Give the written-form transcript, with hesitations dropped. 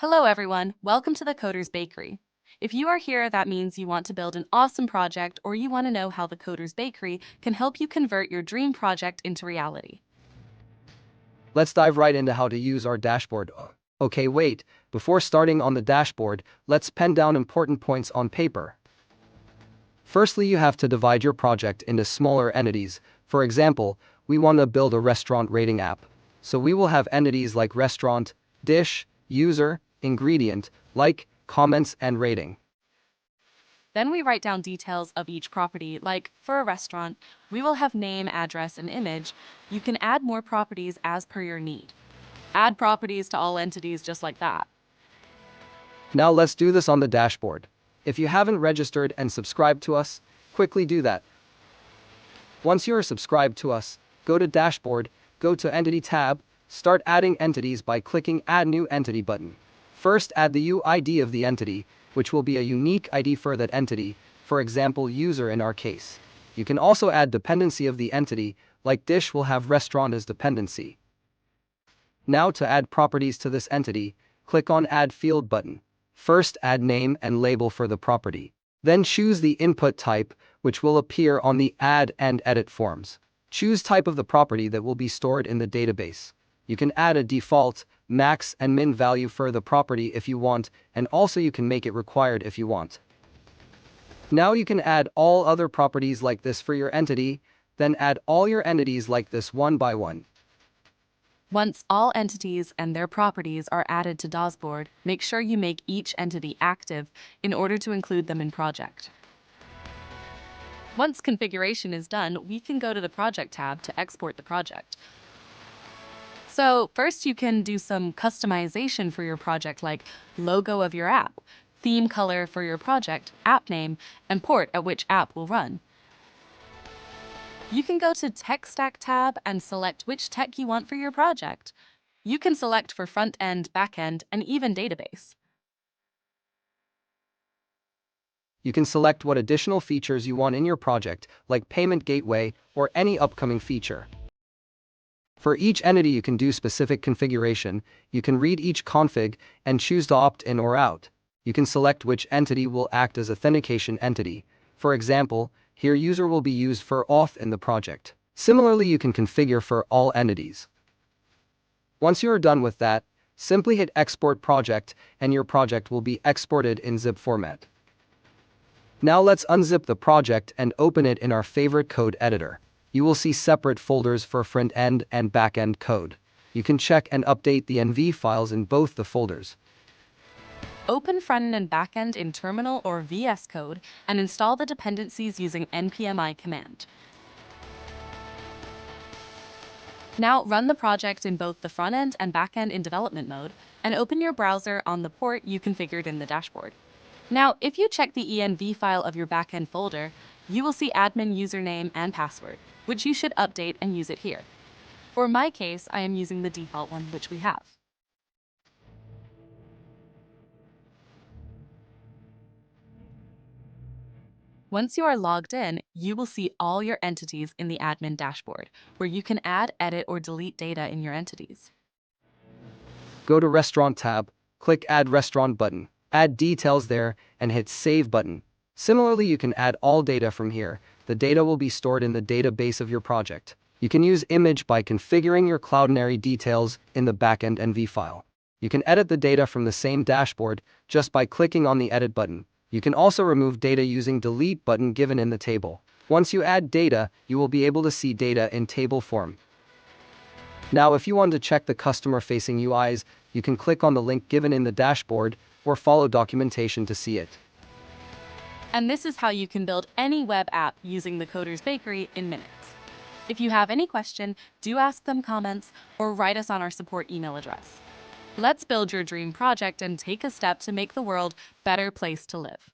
Hello everyone, welcome to the Coder's Bakery. If you are here, that means you want to build an awesome project or you want to know how the Coder's Bakery can help you convert your dream project into reality. Let's dive right into how to use our dashboard. Okay, wait, before starting on the dashboard, let's pen down important points on paper. Firstly, you have to divide your project into smaller entities. For example, we want to build a restaurant rating app. So we will have entities like restaurant, dish, user, ingredient, like, comments, and rating. Then we write down details of each property, like for a restaurant, we will have name, address, and image. You can add more properties as per your need. Add properties to all entities just like that. Now let's do this on the dashboard. If you haven't registered and subscribed to us, quickly do that. Once you are subscribed to us, go to Dashboard, go to Entity tab, start adding entities by clicking Add New Entity button. First, add the UID of the entity, which will be a unique ID for that entity, for example, user in our case. You can also add dependency of the entity, like dish will have restaurant as dependency. Now to add properties to this entity, click on Add Field button. First, add name and label for the property. Then choose the input type, which will appear on the Add and Edit forms. Choose type of the property that will be stored in the database. You can add a default, max and min value for the property if you want, and also you can make it required if you want. Now you can add all other properties like this for your entity, then add all your entities like this one by one. Once all entities and their properties are added to dashboard, make sure you make each entity active in order to include them in project. Once configuration is done, we can go to the Project tab to export the project. So first you can do some customization for your project, like logo of your app, theme color for your project, app name, and port at which app will run. You can go to Tech Stack tab and select which tech you want for your project. You can select for front-end, back-end, and even database. You can select what additional features you want in your project, like payment gateway or any upcoming feature. For each entity you can do specific configuration, you can read each config and choose to opt in or out. You can select which entity will act as authentication entity. For example, here user will be used for auth in the project. Similarly, you can configure for all entities. Once you are done with that, simply hit Export Project and your project will be exported in zip format. Now let's unzip the project and open it in our favorite code editor. You will see separate folders for front-end and back-end code. You can check and update the NV files in both the folders. Open front-end and back-end in Terminal or VS Code and install the dependencies using npmi command. Now run the project in both the front-end and back-end in development mode and open your browser on the port you configured in the dashboard. Now, if you check the env file of your backend folder, you will see admin username and password, which you should update and use it here. For my case, I am using the default one, which we have. Once you are logged in, you will see all your entities in the admin dashboard, where you can add, edit, or delete data in your entities. Go to Restaurant tab, click Add Restaurant button, add details there, and hit Save button. Similarly, you can add all data from here. The data will be stored in the database of your project. You can use image by configuring your Cloudinary details in the backend NV file. You can edit the data from the same dashboard just by clicking on the Edit button. You can also remove data using Delete button given in the table. Once you add data, you will be able to see data in table form. Now, if you want to check the customer-facing UIs, you can click on the link given in the dashboard or follow documentation to see it. And this is how you can build any web app using the Coder's Bakery in minutes. If you have any question, do ask them comments or write us on our support email address. Let's build your dream project and take a step to make the world a better place to live.